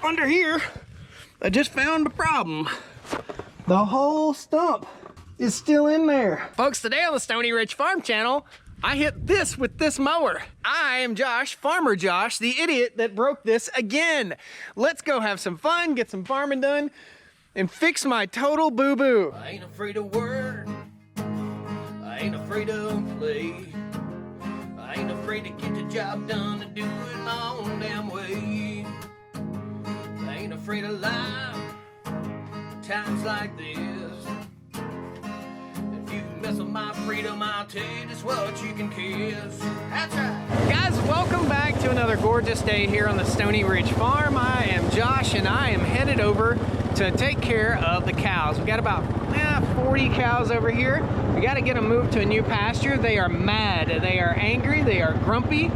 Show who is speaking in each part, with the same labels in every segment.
Speaker 1: under here, I just found a problem. The whole stump is still in there. Folks, today on the Stoney Ridge Farm Channel, I hit this with this mower. I am Josh, Farmer Josh, the idiot that broke this again. Let's go have some fun, get some farming done, and fix my total boo-boo.
Speaker 2: I ain't afraid of work. I ain't afraid of play. I ain't afraid to get the job done and do it my own damn way. I ain't afraid of life. Times like this. If you mess with my freedom, I'll tell you just what you can kiss. That's right.
Speaker 1: Guys, welcome back to another gorgeous day here on the Stoney Ridge Farm. I am Josh and I am headed over to take care of the cows. We got about 40 cows over here. We got to get them moved to a new pasture. They are mad, they are angry, they are grumpy.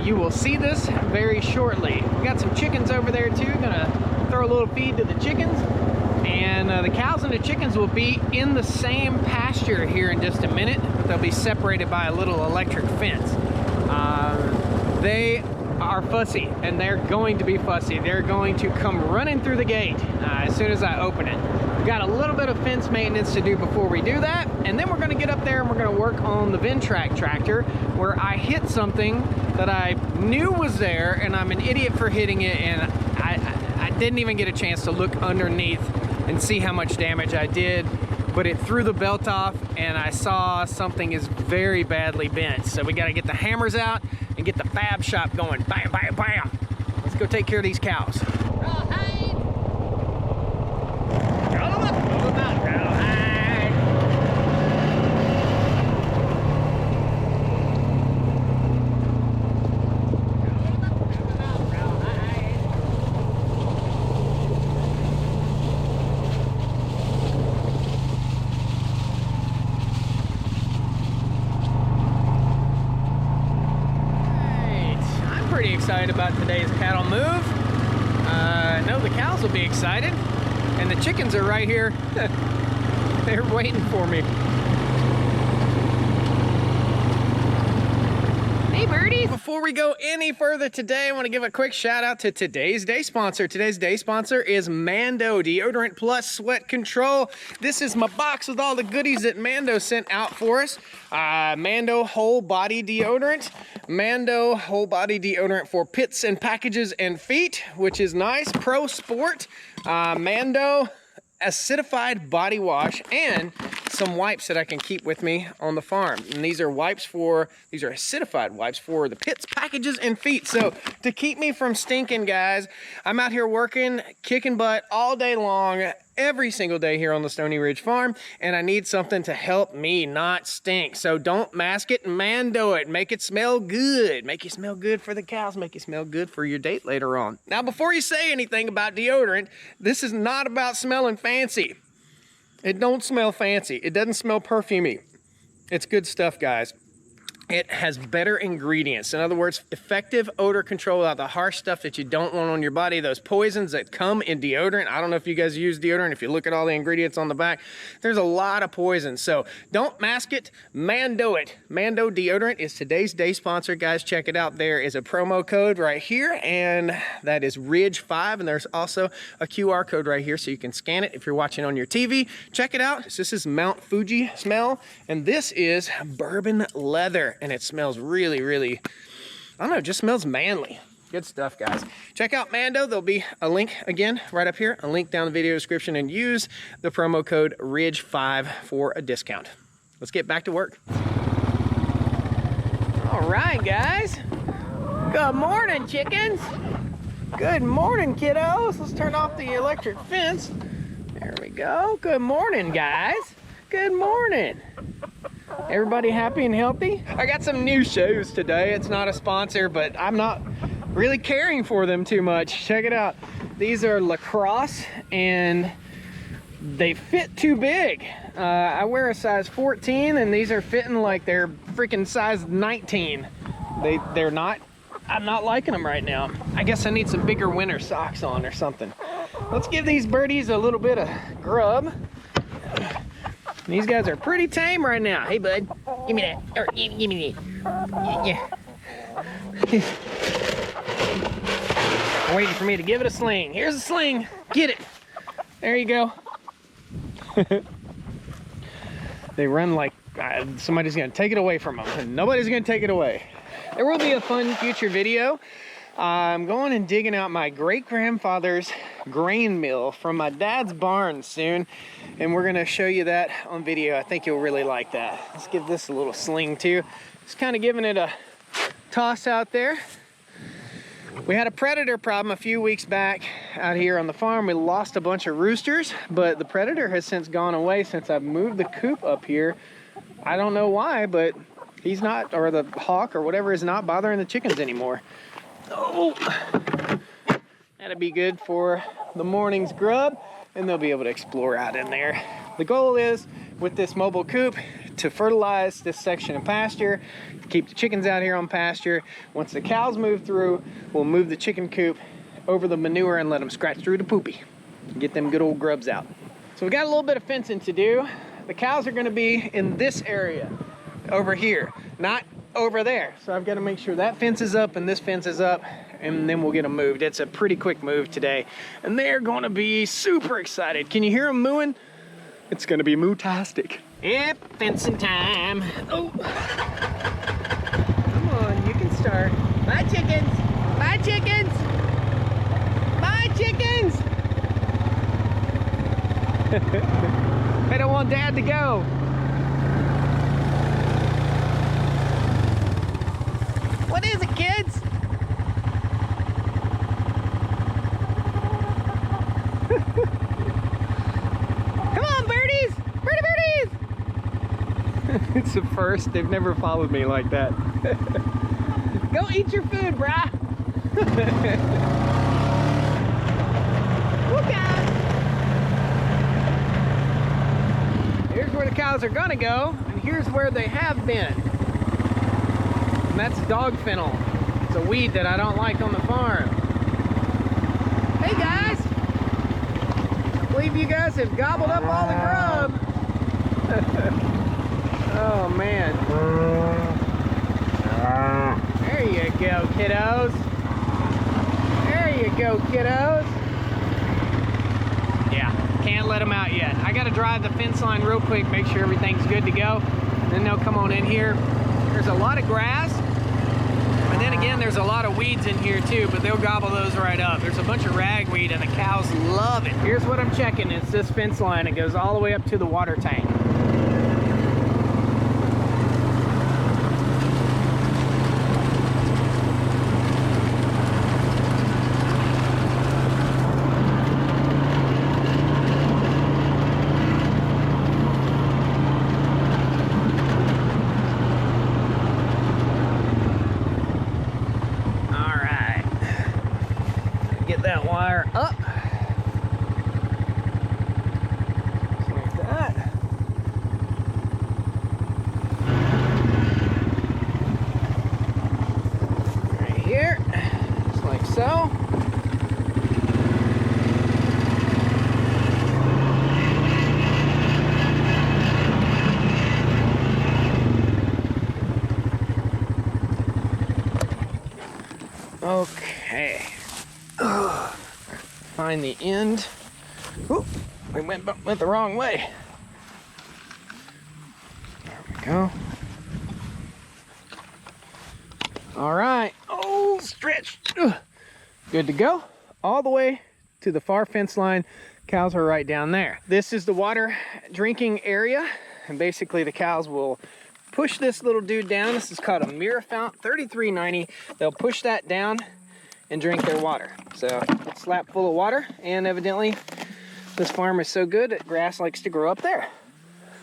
Speaker 1: You will see this very shortly. We got some chickens over there too. Gonna throw a little feed to the chickens. And the cows and the chickens will be in the same pasture here in just a minute. They'll be separated by a little electric fence. They are fussy, and they're going to be fussy. They're going to come running through the gate as soon as I open it. We've got a little bit of fence maintenance to do before we do that, and then we're gonna get up there and we're gonna work on the Ventrac tractor, where I hit something that I knew was there, and I'm an idiot for hitting it, and I didn't even get a chance to look underneath and see how much damage I did, but it threw the belt off, and I saw something is very badly bent. So we gotta get the hammers out and get the fab shop going. Bam, bam, bam. Let's go take care of these cows. Pretty excited about today's cattle move. I know the cows will be excited, and the chickens are right here. They're waiting for me. Hey, birdie. Before we go any further today, I want to give a quick shout out to today's day sponsor. Today's day sponsor is Mando Deodorant Plus Sweat Control. This is my box with all the goodies that Mando sent out for us. Mando Whole Body Deodorant. Mando Whole Body Deodorant for pits and packages and feet, which is nice. Pro Sport. Mando acidified body wash, and some wipes that I can keep with me on the farm. And these are acidified wipes for the pits, packages, and feet. So to keep me from stinking, guys, I'm out here working, kicking butt all day long, every single day here on the Stoney Ridge Farm, and I need something to help me not stink. So don't mask it, Mando it. Make it smell good. Make you smell good for the cows, make you smell good for your date later on. Now, before you say anything about deodorant, this is not about smelling fancy. It don't smell fancy. It doesn't smell perfumey. It's good stuff, guys. It has better ingredients. In other words, effective odor control without the harsh stuff that you don't want on your body. Those poisons that come in deodorant. I don't know if you guys use deodorant. If you look at all the ingredients on the back, there's a lot of poison. So don't mask it, Mando it. Mando Deodorant is today's day sponsor, guys. Check it out. There is a promo code right here, and that is Ridge5. And there's also a QR code right here so you can scan it if you're watching on your TV. Check it out. This is Mount Fuji smell, and this is bourbon leather. And it smells really, really, I don't know, it just smells manly. Good stuff, guys. Check out Mando. There'll be a link again right up here, a link down in the video description, and use the promo code Ridge5 for a discount. Let's get back to work. All right, guys. Good morning, chickens. Good morning, kiddos. Let's turn off the electric fence. There we go. Good morning, guys. Good morning. Everybody happy and healthy? I got some new shoes today. It's not a sponsor, but I'm not really caring for them too much. Check it out. These are lacrosse, and they fit too big. I wear a size 14, and these are fitting like they're freaking size 19. They're not. I'm not liking them right now. I guess I need some bigger winter socks on or something. Let's give these birdies a little bit of grub. These guys are pretty tame right now. Hey, bud, give me that. Or give me that. Yeah. Waiting for me to give it a sling. Here's a sling. Get it. There you go. They run like somebody's gonna take it away from them, and nobody's gonna take it away. There will be a fun future video. I'm going and digging out my great-grandfather's grain mill from my dad's barn soon, and we're gonna show you that on video. I think you'll really like that. Let's give this a little sling too. Just kind of giving it a toss out there. We had a predator problem a few weeks back out here on the farm. We lost a bunch of roosters, but the predator has since gone away since I've moved the coop up here. I don't know why, but he's not, or the hawk or whatever is not bothering the chickens anymore. Oh, that'd be good for the morning's grub, and they'll be able to explore out in there. The goal is, with this mobile coop, to fertilize this section of pasture, keep the chickens out here on pasture. Once the cows move through, we'll move the chicken coop over the manure and let them scratch through the poopy. Get them good old grubs out. So we got a little bit of fencing to do. The cows are gonna be in this area over here, not over there. So I've got to make sure that fence is up and this fence is up, and then we'll get them moved. It's a pretty quick move today, and they're going to be super excited. Can you hear them mooing? It's going to be moo-tastic. Yep, fencing time. Oh, come on, you can start. Bye, chickens. Bye, chickens. Bye, chickens. I don't want Dad to go. What is it, kids? Come on, birdies! Birdies! It's the first. They've never followed me like that. Go eat your food, brah! Look out! Here's where the cows are gonna go, and here's where they have been. And that's dog fennel. It's a weed that I don't like on the farm. Hey guys! I believe you guys have gobbled up all the grub. Oh man. There you go, kiddos. There you go, kiddos. Yeah, can't let them out yet. I gotta drive the fence line real quick, make sure everything's good to go. Then they'll come on in here. There's a lot of grass. And then again, there's a lot of weeds in here too, but they'll gobble those right up. There's a bunch of ragweed and the cows love it. Here's what I'm checking. It's this fence line. It goes all the way up to the water tank. That wire up. Just like that. Right here, just like so. Okay. Find the end. Oop, we went the wrong way. There we go. All right. Oh, stretch. Ugh. Good to go. All the way to the far fence line. Cows are right down there. This is the water drinking area, and basically the cows will push this little dude down. This is called a mirror fount, $33.90. They'll push that down and drink their water. So it's slap full of water, and evidently this farm is so good that grass likes to grow up there.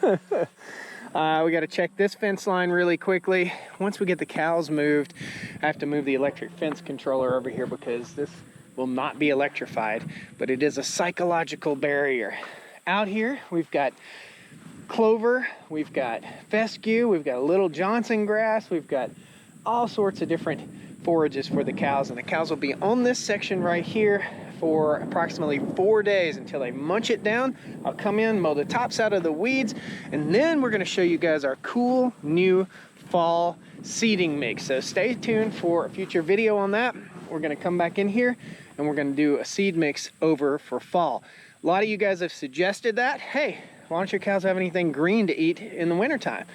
Speaker 1: We got to check this fence line really quickly. Once we get the cows moved, I have to move the electric fence controller over here because this will not be electrified, but it is a psychological barrier. Out here, we've got clover, we've got fescue, we've got little Johnson grass, we've got all sorts of different forages for the cows, and the cows will be on this section right here for approximately 4 days until they munch it down. I'll come in, mow the tops out of the weeds, and then we're going to show you guys our cool new fall seeding mix. So stay tuned for a future video on that. We're going to come back in here and we're gonna do a seed mix over for fall. A lot of you guys have suggested that. Hey, why don't your cows have anything green to eat in the wintertime?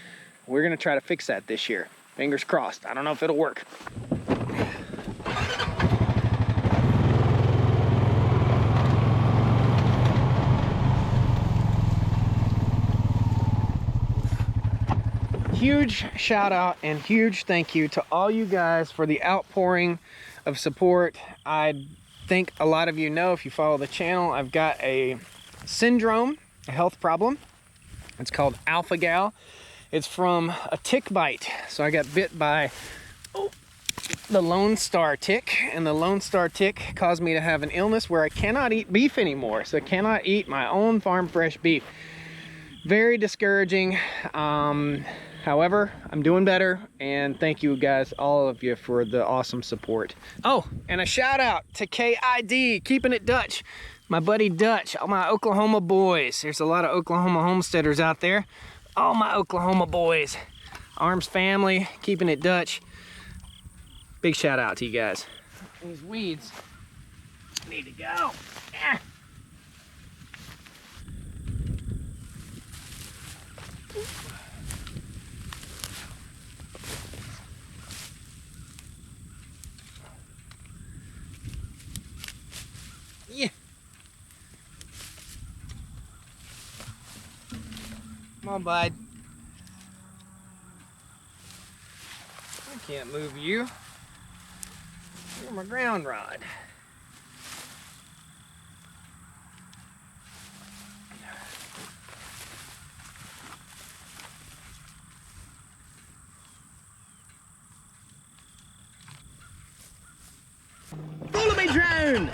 Speaker 1: We're gonna try to fix that this year. Fingers crossed. I don't know if it'll work. Huge shout out and huge thank you to all you guys for the outpouring of support. I think a lot of you know, if you follow the channel, I've got a syndrome, a health problem. It's called alpha-gal. It's from a tick bite. So I got bit by the Lone Star tick, and the Lone Star tick caused me to have an illness where I cannot eat beef anymore. So I cannot eat my own farm fresh beef. Very discouraging. However, I'm doing better, and thank you guys, all of you, for the awesome support. Oh, and a shout out to KID, keeping it Dutch. My buddy Dutch, all my Oklahoma boys. There's a lot of Oklahoma homesteaders out there. All my Oklahoma boys. Arms family, keeping it Dutch. Big shout out to you guys. These weeds need to go. Ah. Yeah. Come on, bud. I can't move you. You're my ground rod. Follow me, drone!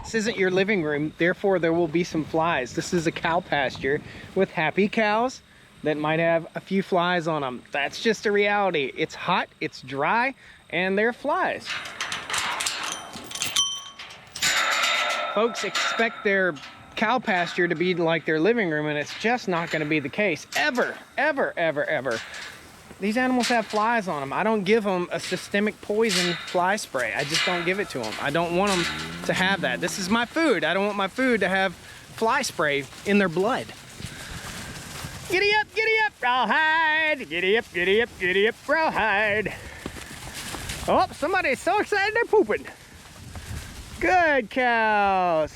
Speaker 1: This isn't your living room, therefore there will be some flies. This is a cow pasture with happy cows that might have a few flies on them. That's just a reality. It's hot, it's dry, and there are flies. Folks expect their cow pasture to be like their living room, and it's just not going to be the case. Ever, ever, ever, ever. These animals have flies on them. I don't give them a systemic poison fly spray. I just don't give it to them. I don't want them to have that. This is my food. I don't want my food to have fly spray in their blood. Giddy up, rawhide. Giddy up, rawhide. Oh, somebody's so excited they're pooping. Good cows.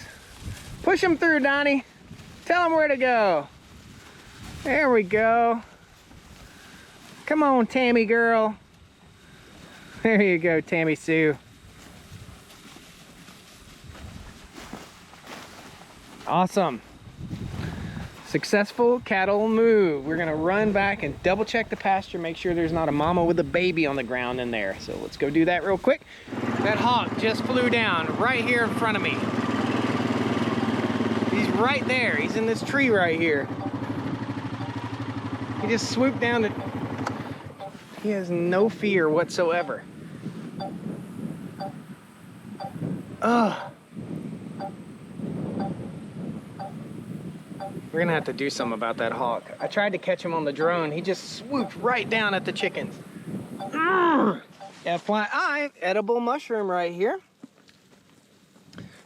Speaker 1: Push them through, Donnie. Tell them where to go. There we go. Come on, Tammy girl. There you go, Tammy Sue. Awesome. Successful cattle move. We're gonna run back and double check the pasture, make sure there's not a mama with a baby on the ground in there. So let's go do that real quick. That hawk just flew down right here in front of me. He's right there. He's in this tree right here. He just swooped down to... He has no fear whatsoever. Ugh. We're gonna have to do something about that hawk. I tried to catch him on the drone. He just swooped right down at the chickens. FYI, edible mushroom right here.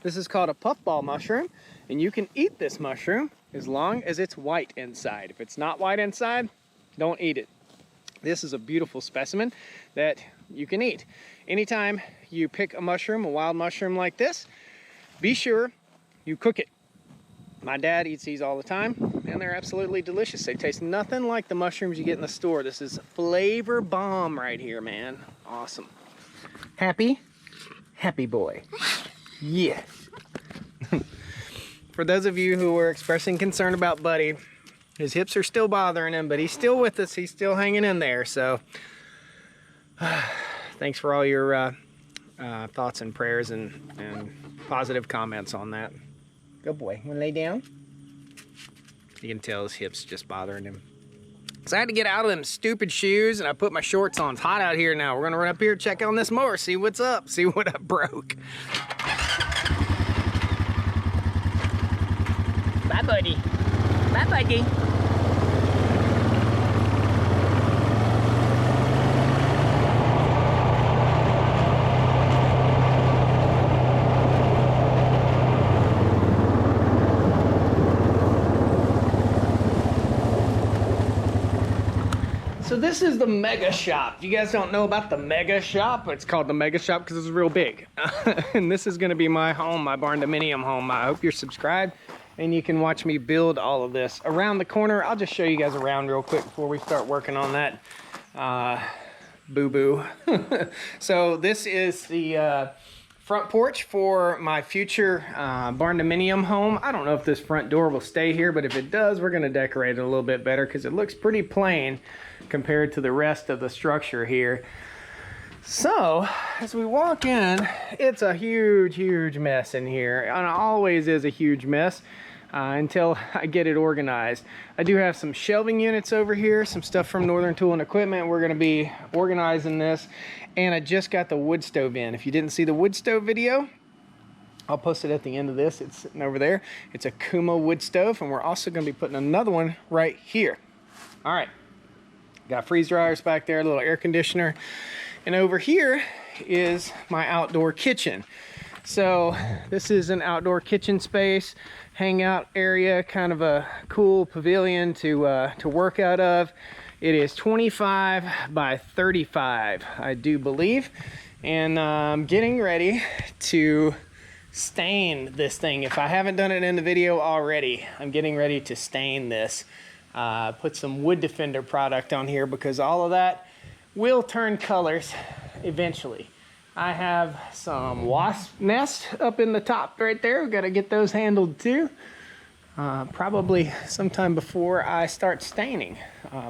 Speaker 1: This is called a puffball mushroom, and you can eat this mushroom as long as it's white inside. If it's not white inside, don't eat it. This is a beautiful specimen that you can eat. Anytime you pick a mushroom, a wild mushroom like this, be sure you cook it. My dad eats these all the time, and they're absolutely delicious. They taste nothing like the mushrooms you get in the store. This is flavor bomb right here, man. Awesome. Happy? Happy boy. Yeah. For those of you who were expressing concern about Buddy, his hips are still bothering him, but he's still with us. He's still hanging in there. So thanks for all your thoughts and prayers and positive comments on that. Good boy. Want to lay down? You can tell his hips just bothering him. So I had to get out of them stupid shoes and I put my shorts on. It's hot out here now. We're gonna run up here, check on this mower, see what's up, see what I broke. Bye, buddy. Bye, buddy. So this is the Mega Shop. If you guys don't know about the Mega Shop, it's called the Mega Shop because it's real big. And this is gonna be my home, my barn dominium home. I hope you're subscribed and you can watch me build all of this. Around the corner, I'll just show you guys around real quick before we start working on that boo-boo. So this is the front porch for my future barn dominium home. I don't know if this front door will stay here, but if it does, we're gonna decorate it a little bit better because it looks pretty plain compared to the rest of the structure here. So as we walk in, it's a huge mess in here, and it always is a huge mess until I get it organized. I do have some shelving units over here, some stuff from Northern Tool and Equipment. We're gonna be organizing this, and I just got the wood stove in. If you didn't see the wood stove video, I'll post it at the end of this. It's sitting over there. It's a Kuma wood stove, and we're also gonna be putting another one right here. All right. Got freeze dryers back there, a little air conditioner. And over here is my outdoor kitchen. So this is an outdoor kitchen space, hangout area, kind of a cool pavilion to work out of. It is 25 by 35, I do believe. And I'm getting ready to stain this thing. If I haven't done it in the video already, I'm getting ready to stain this. Put some wood defender product on here because all of that will turn colors eventually. I have some wasp nests up in the top right there. We've got to get those handled too. Probably sometime before I start staining.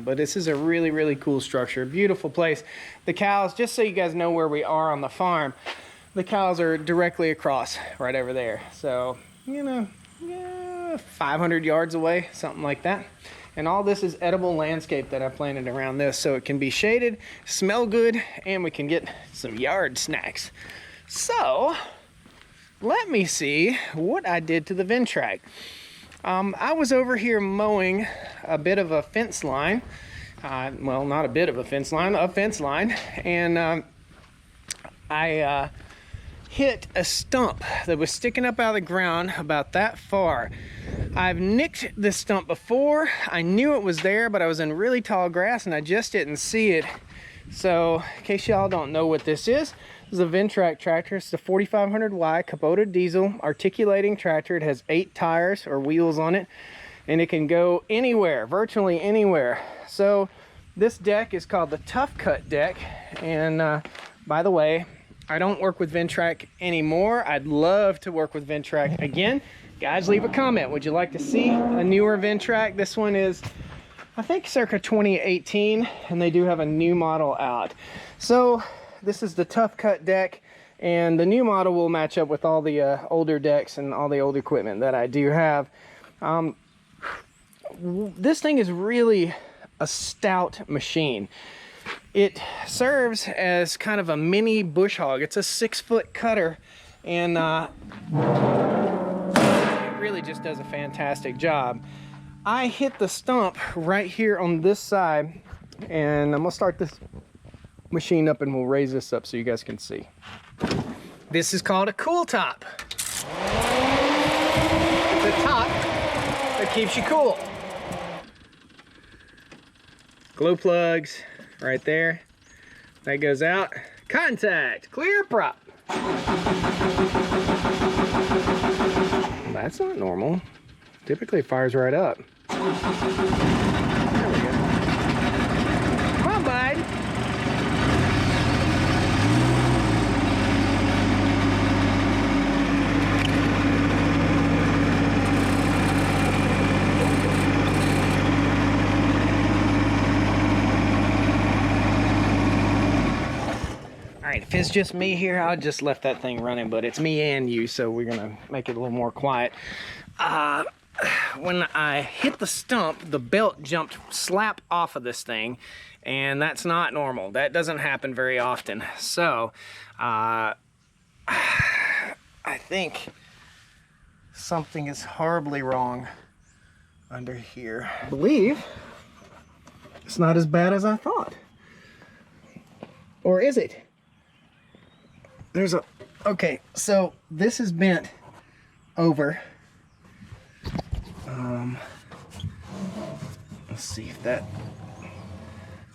Speaker 1: But this is a really cool structure, beautiful place. The cows, just so you guys know where we are on the farm, the cows are directly across right over there. So, you know, yeah, 500 yards away, something like that. And all this is edible landscape that I planted around this so it can be shaded, smell good, and we can get some yard snacks. So, let me see what I did to the Ventrac. I was over here mowing a bit of a fence line. Well, not a bit of a fence line, a fence line. And I hit a stump that was sticking up out of the ground about that far. I've nicked this stump before. I knew it was there, but I was in really tall grass and I just didn't see it. So, in case y'all don't know what this is a Ventrac tractor. It's a 4500Y Kubota diesel articulating tractor. It has 8 tires or wheels on it, and it can go anywhere, virtually anywhere. So, this deck is called the Tough Cut deck, and by the way, I don't work with Ventrac anymore. I'd love to work with Ventrac again. Guys, leave a comment. Would you like to see a newer Ventrac? This one is, I think, circa 2018, and they do have a new model out. So this is the Tough Cut deck, and the new model will match up with all the older decks and all the old equipment that I do have. This thing is really a stout machine. It serves as kind of a mini bush hog. It's a 6-foot cutter, and it really just does a fantastic job. I hit the stump right here on this side, and I'm gonna start this machine up and we'll raise this up so you guys can see. This is called a cool top. It's a top that keeps you cool. Glow plugs right there. That goes out. Contact, clear prop. That's not normal. Typically it fires right up. There we go. Come on, bud. If it's just me here, I just left that thing running, but it's me and you, so we're gonna make it a little more quiet. when I hit the stump, the belt jumped slap off of this thing, and that's not normal. That doesn't happen very often. So, I think something is horribly wrong under here. I believe it's not as bad as I thought. Or is it? There's a, okay, so this is bent over. Let's see if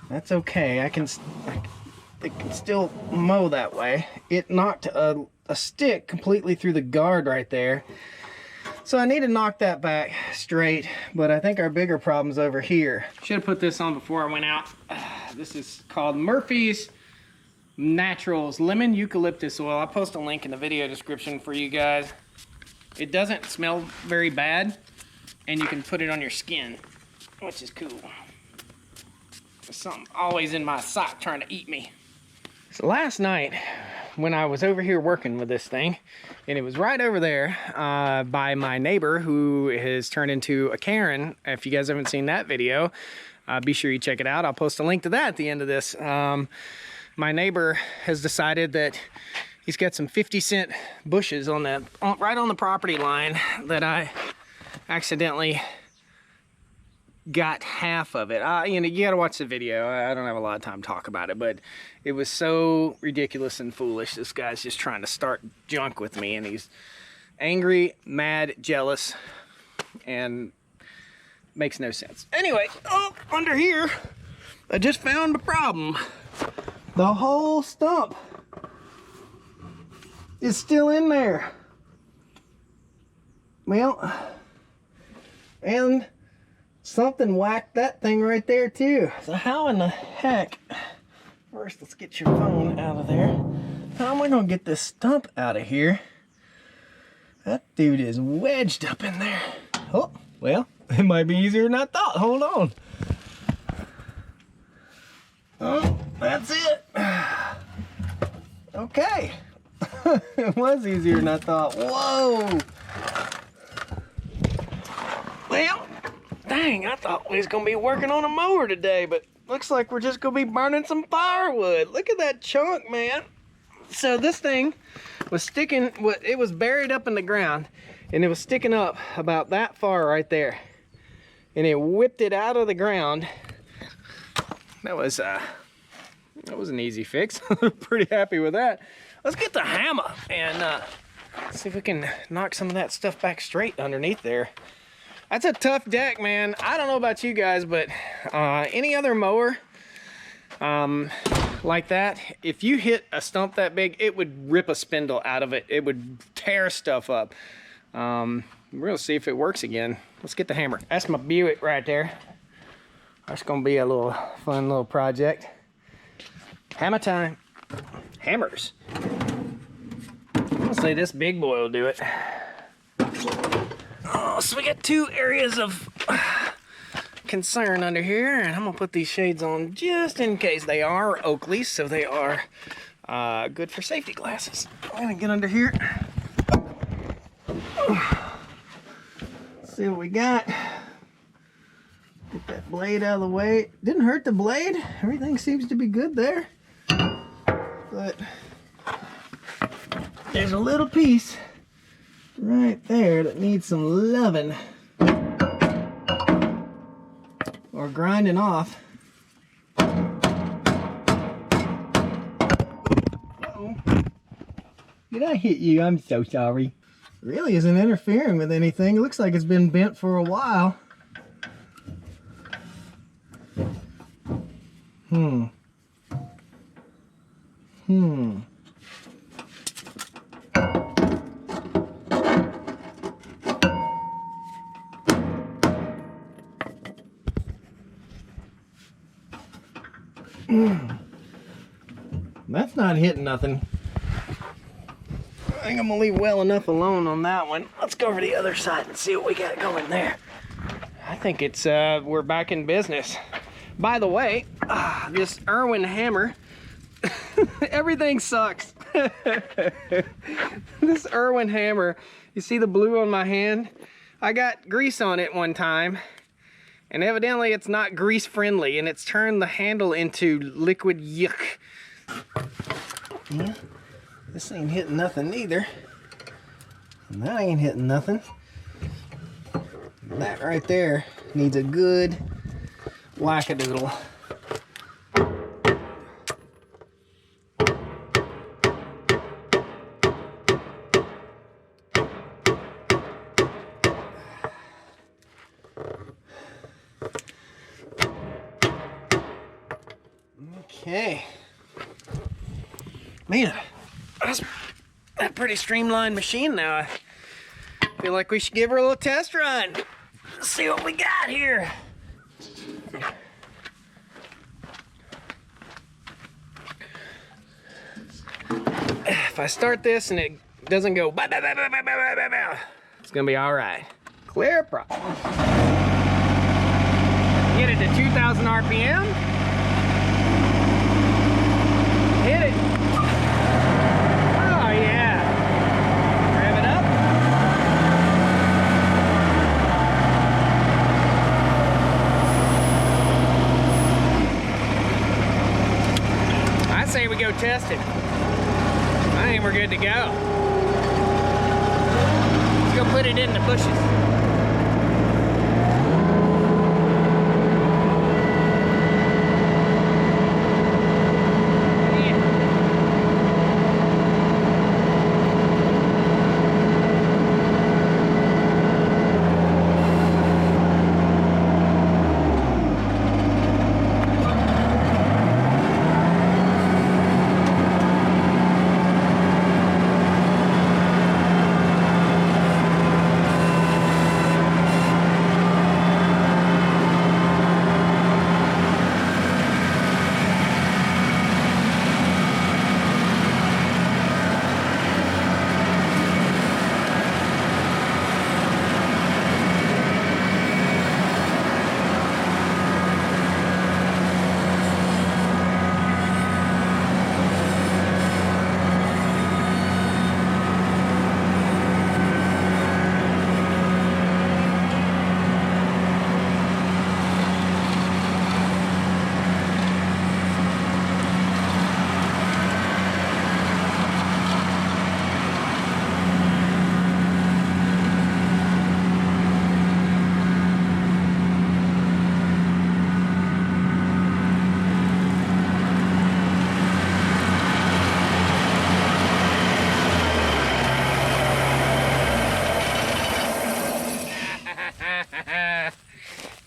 Speaker 1: that's okay. It can still mow that way. It knocked a stick completely through the guard right there. So I need to knock that back straight, but I think our bigger problem's over here. Should have put this on before I went out. This is called Murphy's Naturals Lemon Eucalyptus Oil. I'll post a link in the video description for you guys. It doesn't smell very bad, and you can put it on your skin, which is cool. There's something always in my sock trying to eat me. So last night, when I was over here working with this thing, and it was right over there by my neighbor who has turned into a Karen. If you guys haven't seen that video, be sure you check it out. I'll post a link to that at the end of this. My neighbor has decided that he's got some 50-cent bushes on that, right on the property line, that I accidentally got half of it. You know, you gotta watch the video. I don't have a lot of time to talk about it, but it was so ridiculous and foolish. This guy's just trying to start junk with me, and he's angry, mad, jealous, and makes no sense. Anyway, under here, I just found a problem. The whole stump is still in there. Well, and something whacked that thing right there too. So how in the heck, first let's get your phone out of there. How am I gonna get this stump out of here? That dude is wedged up in there. Oh, well, it might be easier than I thought. Hold on. Oh, that's it. Okay. It was easier than I thought. Whoa. Well, dang, I thought we was gonna be working on a mower today, but looks like we're just gonna be burning some firewood. Look at that chunk, man. So this thing was sticking, it was buried up in the ground, and it was sticking up about that far right there. And it whipped it out of the ground. That was an easy fix. Pretty happy with that. Let's get the hammer and see if we can knock some of that stuff back straight underneath there. That's a tough deck, man. I don't know about you guys, but any other mower like that, if you hit a stump that big, it would rip a spindle out of it. It would tear stuff up. We'll see if it works again. Let's get the hammer. That's my Buick right there. That's gonna be a little fun little project. Hammer time. Hammers. I'll say this big boy will do it. Oh, so we got two areas of concern under here, and I'm gonna put these shades on just in case. They are Oakley, so they are good for safety glasses. I'm gonna get under here. See what we got. Get that blade out of the way. Didn't hurt the blade. Everything seems to be good there. But there's a little piece right there that needs some loving or grinding off. Uh-oh. Did I hit you? I'm so sorry. Really isn't interfering with anything. It looks like it's been bent for a while. That's not hitting nothing. I think I'm gonna leave well enough alone on that one. Let's go over to the other side and see what we got going there. I think it's we're back in business. By the way, this Irwin hammer, everything sucks. This Irwin hammer, you see the blue on my hand? I got grease on it one time, and evidently it's not grease friendly, and it's turned the handle into liquid yuck. Yeah, this ain't hitting nothing neither. And that ain't hitting nothing. That right there needs a good whack-a-doodle. Okay. Man, that's a pretty streamlined machine now. I feel like we should give her a little test run. Let's see what we got here. If I start this and it doesn't go, it's gonna be all right. Clear problem. Get it to 2,000 RPM. Hit it. Oh yeah. Rev it up. I say we go test it. I think we're good to go. Let's go put it in the bushes.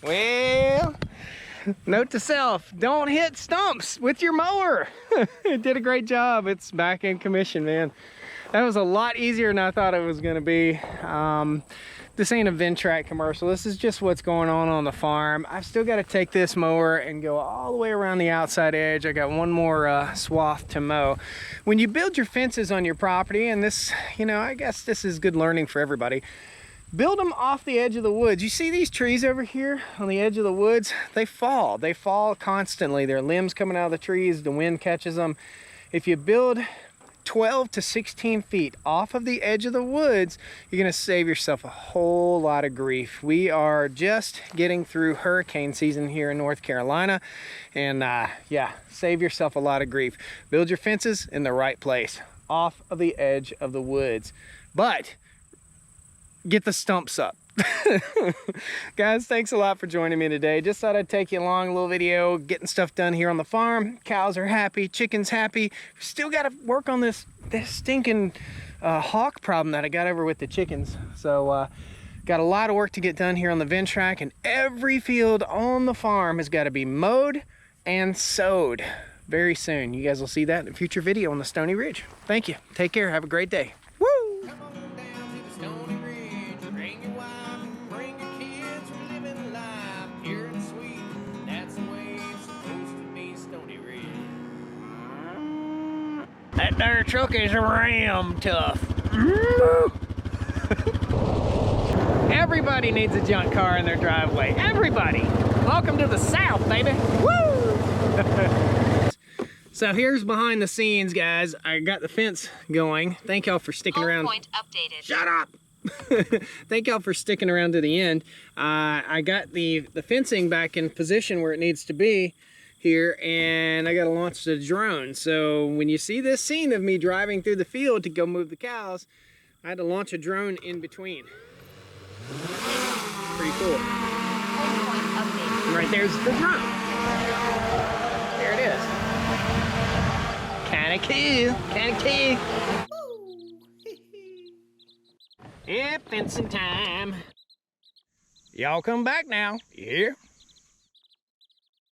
Speaker 1: Well, note to self, don't hit stumps with your mower. It did a great job. It's back in commission, man. That was a lot easier than I thought it was gonna be. This ain't a Ventrac commercial. This is just what's going on the farm. I've still got to take this mower and go all the way around the outside edge. I got one more swath to mow. When you build your fences on your property, and this, you know, I guess this is good learning for everybody. Build them off the edge of the woods. You see these trees over here on the edge of the woods? They fall constantly. There are limbs coming out of the trees, the wind catches them. If you build 12 to 16 feet off of the edge of the woods, you're gonna save yourself a whole lot of grief. We are just getting through hurricane season here in North Carolina, and yeah, save yourself a lot of grief. Build your fences in the right place, off of the edge of the woods. But get the stumps up. Guys, thanks a lot for joining me today. Just thought I'd take you along, a little video, getting stuff done here on the farm. Cows are happy, chickens happy. Still got to work on this stinking hawk problem that I got over with the chickens. So got a lot of work to get done here on the Ventrac, and every field on the farm has got to be mowed and sowed very soon. You guys will see that in a future video on the Stoney Ridge. Thank you. Take care. Have a great day. Woo!
Speaker 2: Come on down to the Stoney Ridge. Bring your wife, bring your kids. We're living life pure and sweet. That's the way it's supposed to be, Stoney Ridge. That there truck is ram tough.
Speaker 1: Everybody needs a junk car in their driveway. Everybody. Welcome to the South, baby. Woo! So here's behind the scenes, guys. I got the fence going. Thank y'all for sticking around.
Speaker 3: Point updated.
Speaker 1: Shut up. Thank y'all for sticking around to the end. I got the fencing back in position where it needs to be here, and I got to launch the drone. So when you see this scene of me driving through the field to go move the cows, I had to launch a drone in between. Pretty cool. Right there's the drone. There it is. Kinda cool, kinda cool. Yep, fencing time. Y'all come back now. You hear?